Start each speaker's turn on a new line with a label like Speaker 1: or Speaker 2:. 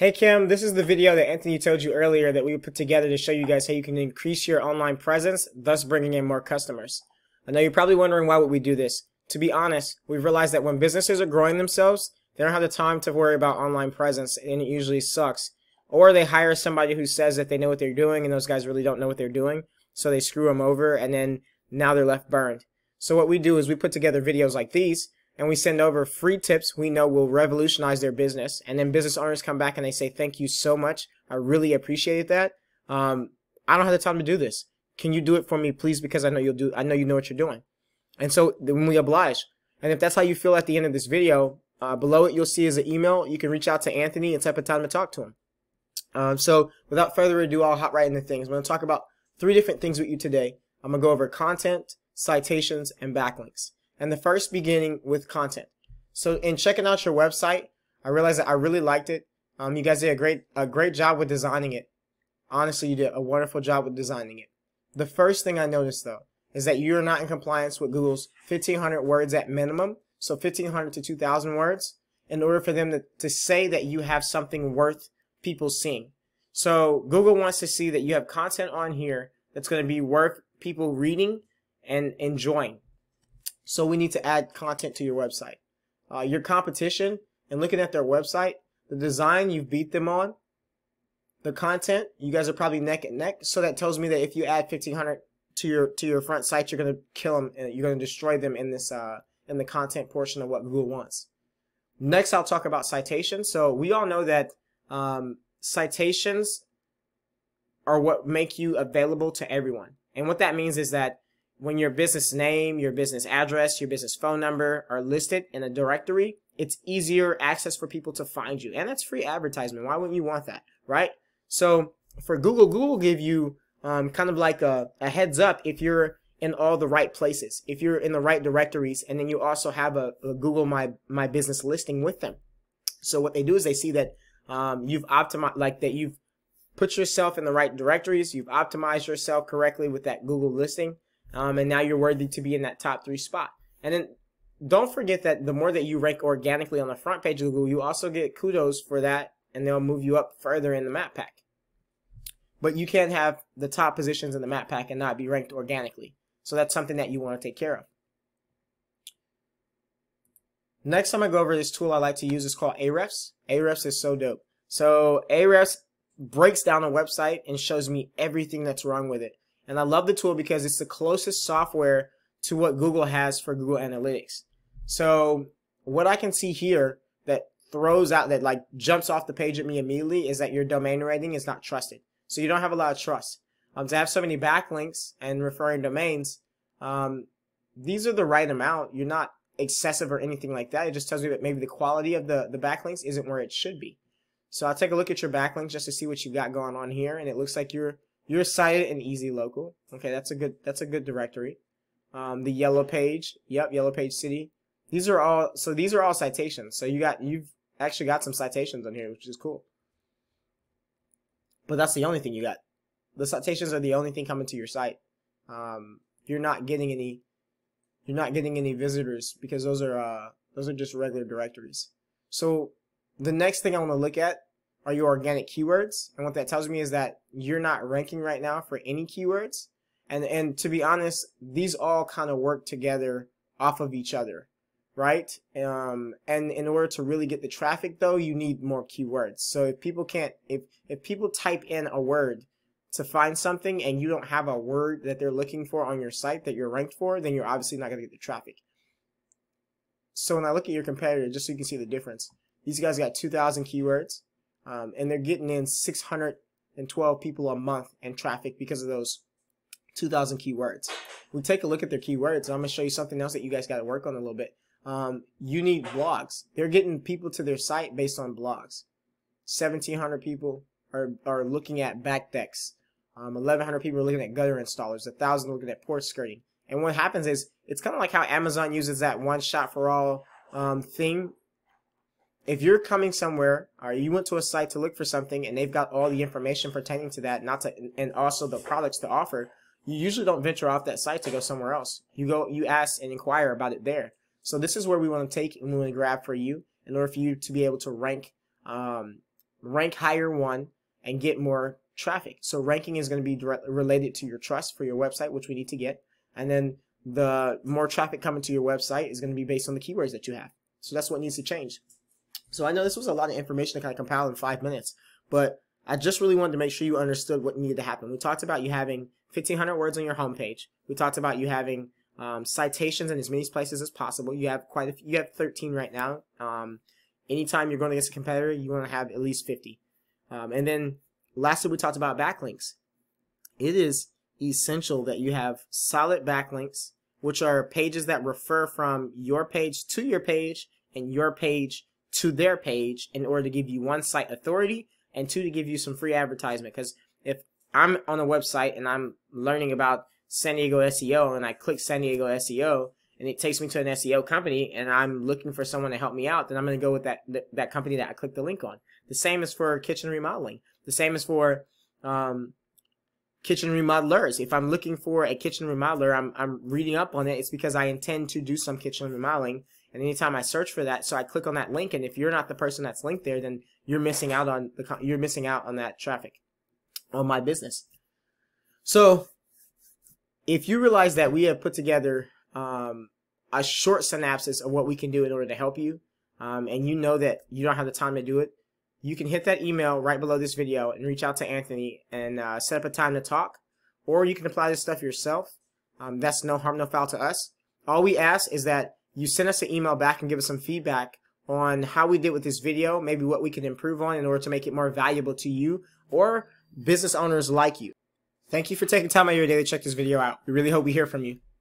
Speaker 1: Hey Kim, this is the video that Anthony told you earlier that we put together to show you guys how you can increase your online presence, thus bringing in more customers. I know you're probably wondering why would we do this. To be honest, we've realized that when businesses are growing themselves, they don't have the time to worry about online presence, and it usually sucks. Or they hire somebody who says that they know what they're doing, and those guys really don't know what they're doing, so they screw them over, and then now they're left burned. So what we do is we put together videos like these, and we send over free tips we know will revolutionize their business. And then business owners come back and they say, thank you so much. I really appreciate that. I don't have the time to do this. Can you do it for me, please? Because I know you know what you're doing. And so then we oblige. And if that's how you feel at the end of this video, below it you'll see is an email. You can reach out to Anthony and set up a time to talk to him. So without further ado, I'll hop right into things. I'm going to talk about 3 different things with you today. I'm going to go over content, citations, and backlinks. And the first beginning with content. So in checking out your website, I realized that I really liked it. You guys did a great job with designing it. Honestly, you did a wonderful job with designing it. The first thing I noticed though is that you're not in compliance with Google's 1,500 words at minimum. So 1,500 to 2,000 words in order for them to say that you have something worth people seeing. So Google wants to see that you have content on here that's going to be worth people reading and enjoying. So we need to add content to your website. Your competition, and looking at their website, the design you beat them on, the content, you guys are probably neck and neck. So that tells me that if you add 1,500 to your front site, you're going to kill them. You're going to destroy them in this in the content portion of what Google wants. Next, I'll talk about citations. So we all know that citations are what make you available to everyone, and what that means is that when your business name, your business address, your business phone number are listed in a directory, it's easier access for people to find you. And that's free advertisement. Why wouldn't you want that, right? So for Google, Google will give you kind of like a heads up if you're in all the right places, if you're in the right directories, and then you also have a Google My Business listing with them. So what they do is they see that you've optimized, like that you've put yourself in the right directories, you've optimized yourself correctly with that Google listing. And now you're worthy to be in that top 3 spot. And then don't forget that the more that you rank organically on the front page of Google, you also get kudos for that, and they'll move you up further in the map pack. But you can't have the top positions in the map pack and not be ranked organically. So that's something that you want to take care of. Next time I go over this tool I like to use is called Ahrefs. Ahrefs is so dope. So Ahrefs breaks down a website and shows me everything that's wrong with it. And I love the tool because it's the closest software to what Google has for Google Analytics. So what I can see here that throws out, that like jumps off the page at me immediately, is that your domain rating is not trusted. So you don't have a lot of trust. To have so many backlinks and referring domains, these are the right amount. You're not excessive or anything like that. It just tells me that maybe the quality of the backlinks isn't where it should be. So I'll take a look at your backlinks just to see what you got going on here, and it looks like you're cited in Easy Local. Okay, that's a good directory. The Yellow Page, yep, Yellow Page City. These are all citations. So you've actually got some citations on here, which is cool. But that's the only thing you got. The citations are the only thing coming to your site. You're not getting any visitors because those are just regular directories. So the next thing I want to look at are your organic keywords, and what that tells me is that you're not ranking right now for any keywords, and to be honest, these all kind of work together off of each other, right? And in order to really get the traffic though, you need more keywords. So if people type in a word to find something and you don't have a word that they're looking for on your site that you're ranked for, then you're obviously not going to get the traffic. So when I look at your competitor, just so you can see the difference, these guys got 2,000 keywords. And they're getting in 612 people a month in traffic because of those 2,000 keywords. We take a look at their keywords, and I'm going to show you something else that you guys got to work on a little bit. You need blogs. They're getting people to their site based on blogs. 1,700 people are looking at back decks. 1,100 people are looking at gutter installers. 1,000 looking at porch skirting. And what happens is, it's kind of like how Amazon uses that one shot for all thing. If you're coming somewhere, or you went to a site to look for something and they've got all the information pertaining to that, and also the products to offer, you usually don't venture off that site to go somewhere else. You ask and inquire about it there. So this is where we want to take and we want to grab for you in order for you to be able to rank rank higher, one, and get more traffic. So ranking is going to be related to your trust for your website, which we need to get. And then the more traffic coming to your website is going to be based on the keywords that you have. So that's what needs to change. So I know this was a lot of information to kind of compile in 5 minutes, but I just really wanted to make sure you understood what needed to happen. We talked about you having 1,500 words on your homepage. We talked about you having citations in as many places as possible. You have you have 13 right now. Anytime you're going against a competitor, you want to have at least 50. And then lastly, we talked about backlinks. It is essential that you have solid backlinks, which are pages that refer from your page to your page and your page to their page, in order to give you, one, site authority, and two, to give you some free advertisement. Because if I'm on a website and I'm learning about San Diego SEO and I click San Diego SEO and it takes me to an SEO company and I'm looking for someone to help me out, then I'm going to go with that company that I clicked the link on. The same is for kitchen remodeling. The same is for kitchen remodelers. If I'm looking for a kitchen remodeler, I'm reading up on it. It's because I intend to do some kitchen remodeling. And anytime I search for that, so I click on that link, and if you're not the person that's linked there, then you're missing out on that traffic on my business. So if you realize that we have put together a short synopsis of what we can do in order to help you, and you know that you don't have the time to do it, you can hit that email right below this video and reach out to Anthony and set up a time to talk, or you can apply this stuff yourself. That's no harm, no foul to us. All we ask is that you send us an email back and give us some feedback on how we did with this video, maybe what we can improve on in order to make it more valuable to you or business owners like you. Thank you for taking time out of your day to check this video out. We really hope we hear from you.